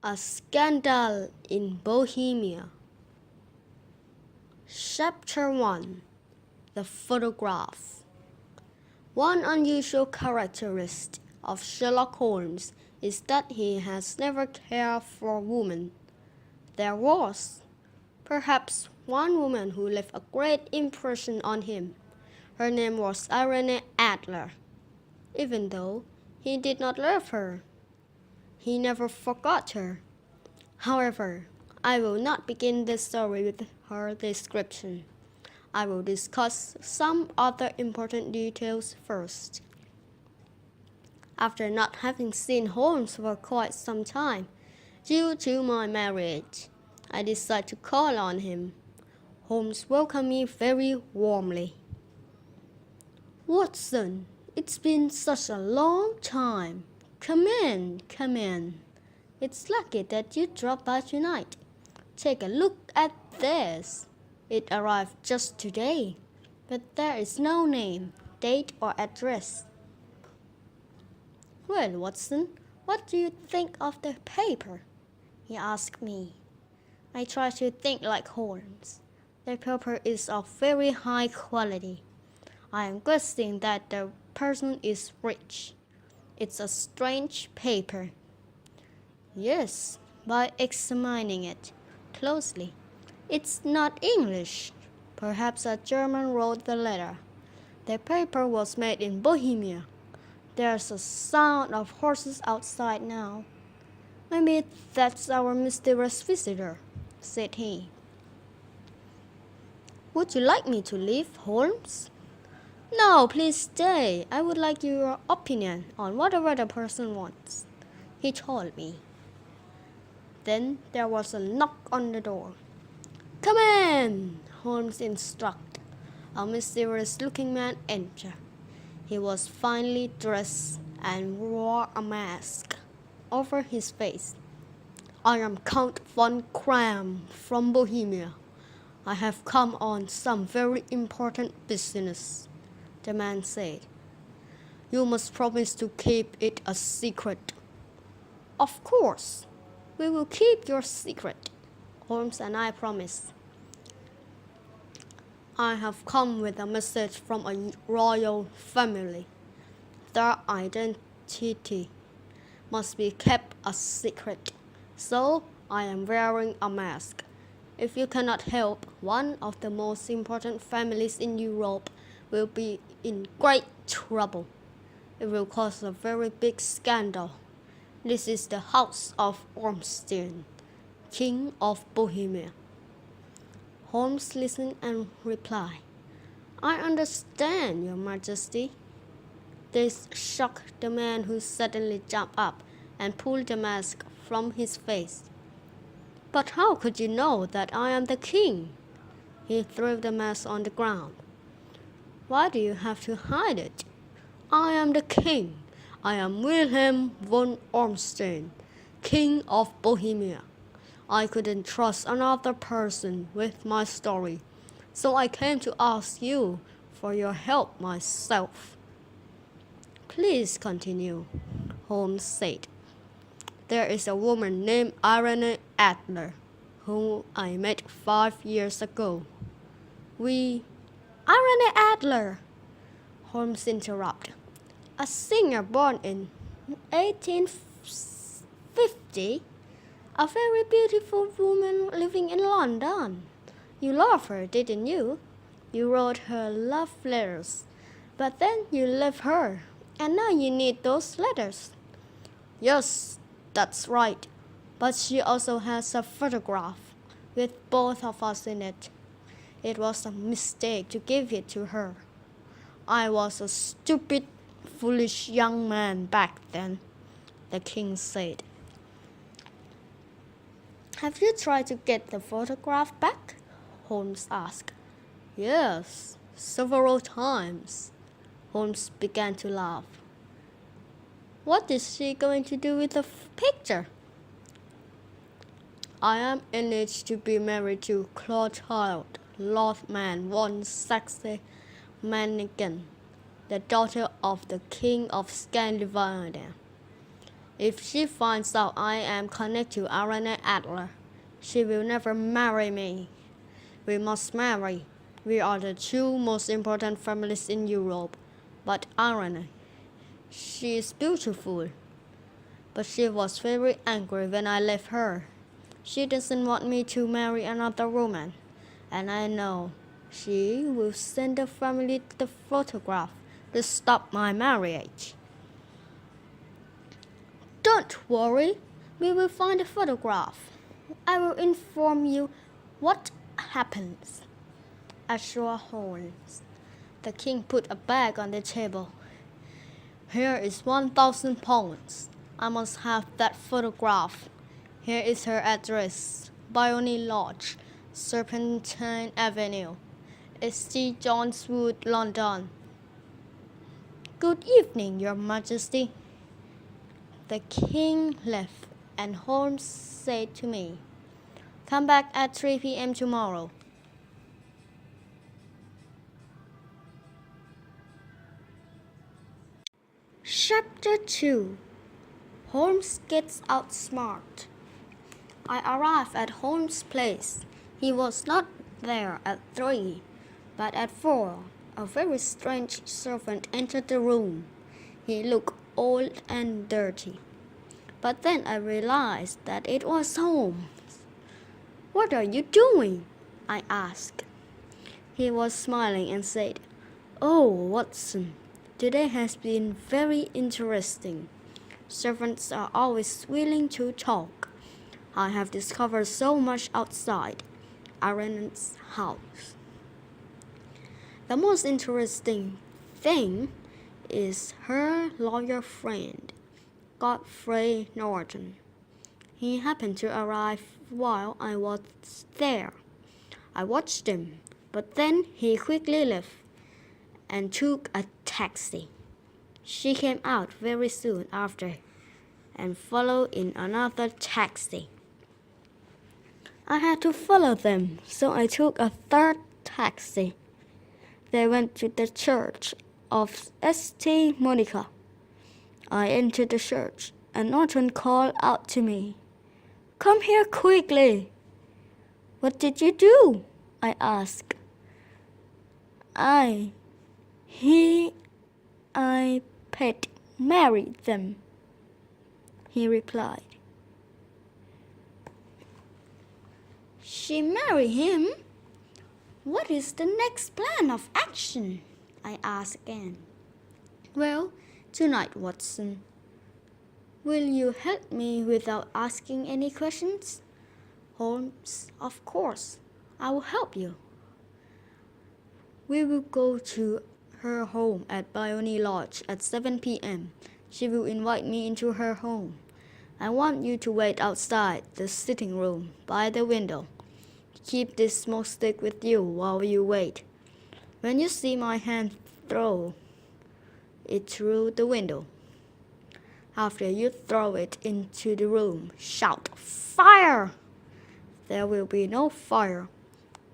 A Scandal in Bohemia. Chapter 1. The Photograph. One unusual characteristic of Sherlock Holmes is that he has never cared for women. There was, perhaps, one woman who left a great impression on him. Her name was Irene Adler. Even though he did not love her, he never forgot her. However, I will not begin this story with her description. I will discuss some other important details first. After not having seen Holmes for quite some time, due to my marriage, I decided to call on him. Holmes welcomed me very warmly. "Watson, it's been such a long time. Come in, come in. It's lucky that you dropped by tonight. Take a look at this. It arrived just today, but there is no name, date, or address." "Well, Watson, what do you think of the paper?" he asked me. I tried to think like Holmes. The paper is of very high quality. I am guessing that the person is rich. It's a strange paper. Yes, by examining it closely. It's not English. Perhaps a German wrote the letter. The paper was made in Bohemia. There's a sound of horses outside now. "Maybe that's our mysterious visitor," said he. "Would you like me to leave, Holmes?" "No, please stay. I would like your opinion on whatever the person wants," he told me. Then there was a knock on the door. "Come in," Holmes instructed. A mysterious-looking man entered. He was finely dressed and wore a mask over his face. "I am Count von Kram from Bohemia. I have come on some very important business," the man said. "You must promise to keep it a secret." "Of course. We will keep your secret," Holmes and I promised. "I have come with a message from a royal family. Their identity must be kept a secret, so I am wearing a mask. If you cannot help, one of the most important families in Europe will be in great trouble. It will cause a very big scandal. This is the house of Ormstein, King of Bohemia." Holmes listened and replied, "I understand, Your Majesty." This shocked the man, who suddenly jumped up and pulled the mask from his face. "But how could you know that I am the king?" He threw the mask on the ground. "Why do you have to hide it? I am the king. I am Wilhelm von Ormstein, King of Bohemia. I couldn't trust another person with my story, so I came to ask you for your help myself." "Please continue," Holmes said. "There is a woman named Irene Adler, whom I met 5 years ago. Irene Adler," Holmes interrupted. "A singer born in 1850? A very beautiful woman living in London. You loved her, didn't you? You wrote her love letters, but then you left her, and now you need those letters." "Yes, that's right. But she also has a photograph with both of us in it. It was a mistake to give it to her. I was a stupid, foolish young man back then," the king said. "Have you tried to get the photograph back?" Holmes asked. "Yes, several times." Holmes began to laugh. "What is she going to do with the picture?" "I am engaged to be married to Clotilde Lothman von Saxe-Meiningen, the daughter of the King of Scandinavia. If she finds out I am connected to Arne Adler, she will never marry me. We must marry. We are the two most important families in Europe. But Arne, she is beautiful. But she was very angry when I left her. She doesn't want me to marry another woman. And I know she will send the family the photograph to stop my marriage. Don't worry, we will find the photograph. I will inform you what happens. Sherlock Holmes. The king put a bag on the table. Here is 1,000 pounds. I must have that photograph. Here is her address. Bryony Lodge, Serpentine Avenue, St. John's Wood, London. Good evening, Your Majesty. The king left, and Holmes said to me, "Come back at 3 p.m. tomorrow." Chapter 2. Holmes gets outsmart. I arrived at Holmes' place. He was not there at 3, but at 4. A very strange servant entered the room. He looked old and dirty. But then I realized that it was Holmes. "What are you doing?" I asked. He was smiling and said, "Oh, Watson, today has been very interesting. Servants are always willing to talk. I have discovered so much outside Arne's house. The most interesting thing is her lawyer friend, Godfrey Norton. He happened to arrive while I was there. I watched him, but then he quickly left and took a taxi. She came out very soon after and followed in another taxi. I had to follow them, so I took a third taxi. They went to the church of St. Monica. I entered the church, and Norton called out to me, "Come here quickly." "What did you do?" I asked. I paid married them," he replied. "She married him? What is the next plan of action?" I asked again. "Well, tonight, Watson. Will you help me without asking any questions?" "Holmes, of course. I will help you." "We will go to her home at Bryony Lodge at 7 p.m. She will invite me into her home. I want you to wait outside the sitting room by the window. Keep this smoke stick with you while you wait. When you see my hand, throw it through the window. After you throw it into the room, shout, 'Fire!' There will be no fire.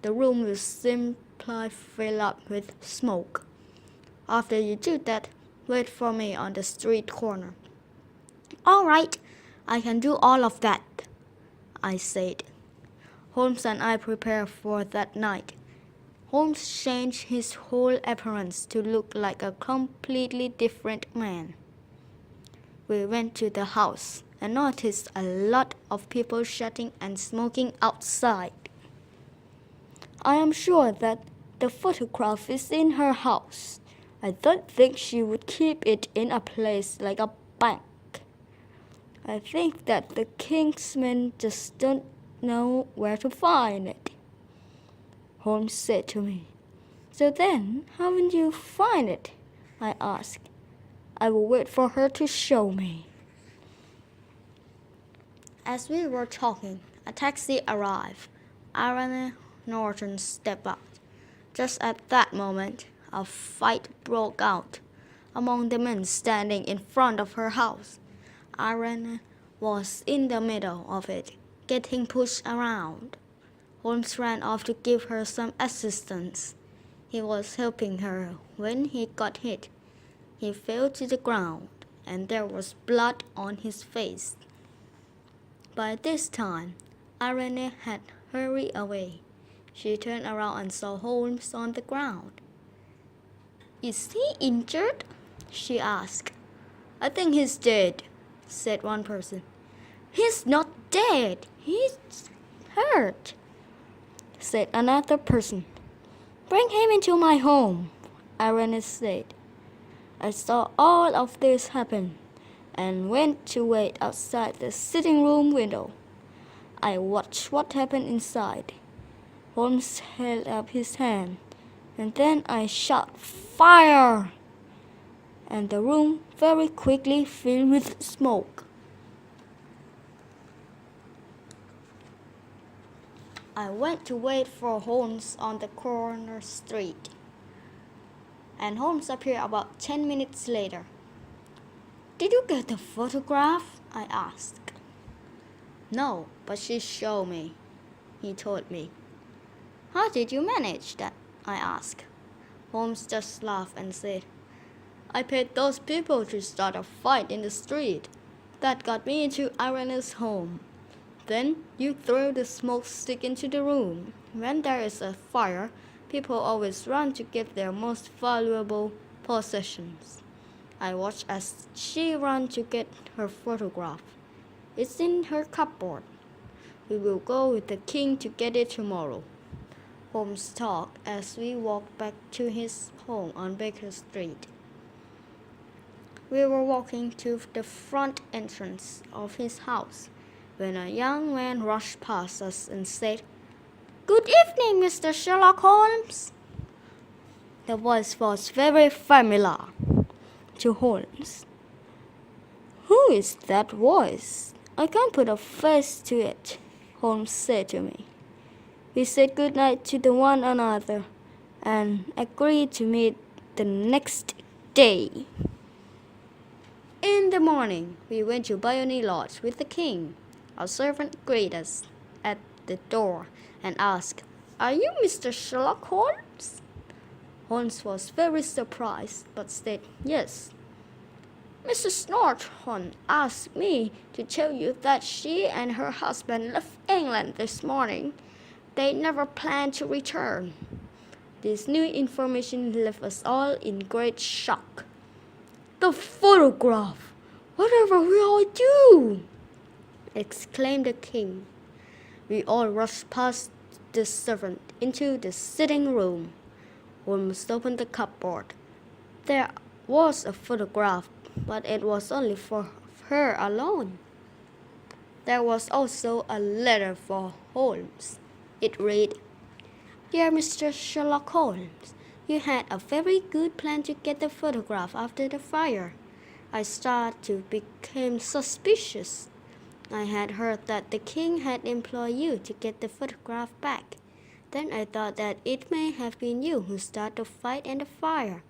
The room will simply fill up with smoke. After you do that, wait for me on the street corner." "All right, I can do all of that," I said. Holmes and I prepared for that night. Holmes changed his whole appearance to look like a completely different man. We went to the house and noticed a lot of people chatting and smoking outside. I am sure that the photograph is in her house. I don't think she would keep it in a place like a bank. I think that the king's men just don't know where to find it," Holmes said to me. "So then, how will you find it?" I asked. "I will wait for her to show me." As we were talking, a taxi arrived. Arne Norton stepped out. Just at that moment, a fight broke out among the men standing in front of her house. Arne was in the middle of it, getting pushed around. Holmes ran off to give her some assistance. He was helping her when he got hit. He fell to the ground and there was blood on his face. By this time, Irene had hurried away. She turned around and saw Holmes on the ground. "Is he injured?" she asked. "I think he's dead," said one person. "He's not dead. He's hurt," said another person. "Bring him into my home," Irene said. I saw all of this happen and went to wait outside the sitting room window. I watched what happened inside. Holmes held up his hand, and then I shouted, "Fire!" and the room very quickly filled with smoke. I went to wait for Holmes on the corner street, and Holmes appeared about 10 minutes later. "Did you get the photograph?" I asked. "No, but she showed me," he told me. "How did you manage that?" I asked. Holmes just laughed and said, "I paid those people to start a fight in the street. That got me into Irene's home. Then you throw the smoke stick into the room. When there is a fire, people always run to get their most valuable possessions. I watched as she ran to get her photograph. It's in her cupboard. We will go with the king to get it tomorrow." Holmes talked as we walked back to his home on Baker Street. We were walking to the front entrance of his house when a young man rushed past us and said, "Good evening, Mr. Sherlock Holmes." The voice was very familiar to Holmes. "Who is that voice? I can't put a face to it," Holmes said to me. We said good night to one another and agreed to meet the next day. In the morning, we went to Bayonne Lodge with the king. Our servant greeted us at the door and asked, "Are you Mr. Sherlock Holmes?" Holmes was very surprised, but said yes. "Mrs. Norton asked me to tell you that she and her husband left England this morning. They never planned to return." This new information left us all in great shock. "The photograph! Whatever will I do?" exclaimed the king. We all rushed past the servant into the sitting room. Holmes opened the cupboard. There was a photograph, but it was only for her alone. There was also a letter for Holmes. It read, "Dear Mr. Sherlock Holmes, you had a very good plan to get the photograph after the fire. I started to become suspicious. I had heard that the king had employed you to get the photograph back. Then I thought that it may have been you who started the fight and the fire.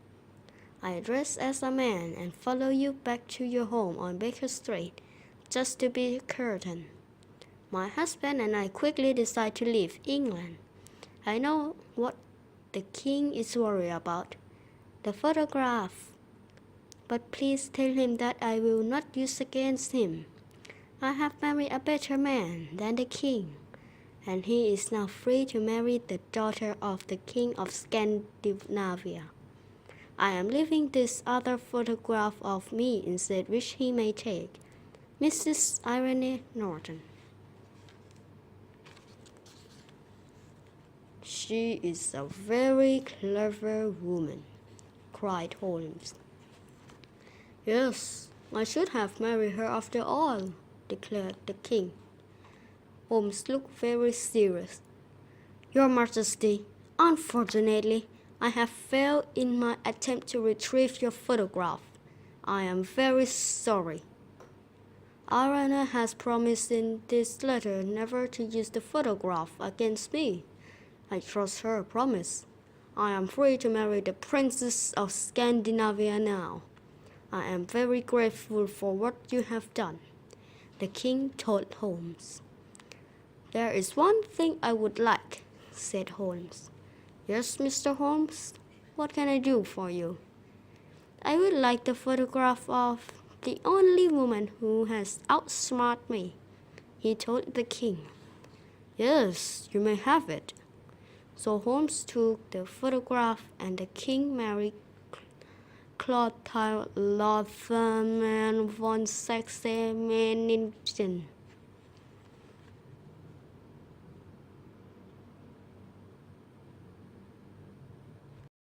I dressed as a man and followed you back to your home on Baker Street, just to be certain. My husband and I quickly decided to leave England. I know what the king is worried about, the photograph. But please tell him that I will not use against him. I have married a better man than the king, and he is now free to marry the daughter of the king of Scandinavia. I am leaving this other photograph of me instead, which he may take. Mrs. Irene Norton." "She is a very clever woman," cried Holmes. "Yes, I should have married her after all," declared the king. Holmes looked very serious. "Your Majesty, unfortunately, I have failed in my attempt to retrieve your photograph. I am very sorry. Irene has promised in this letter never to use the photograph against me. I trust her promise. I am free to marry the Princess of Scandinavia now. I am very grateful for what you have done," the king told Holmes. "There is one thing I would like," said Holmes. "Yes, Mr. Holmes, what can I do for you?" "I would like the photograph of the only woman who has outsmarted me, he told the king. Yes, you may have it. So Holmes took the photograph and the king married Clotilde Lothaman von Saxe-Meiningen.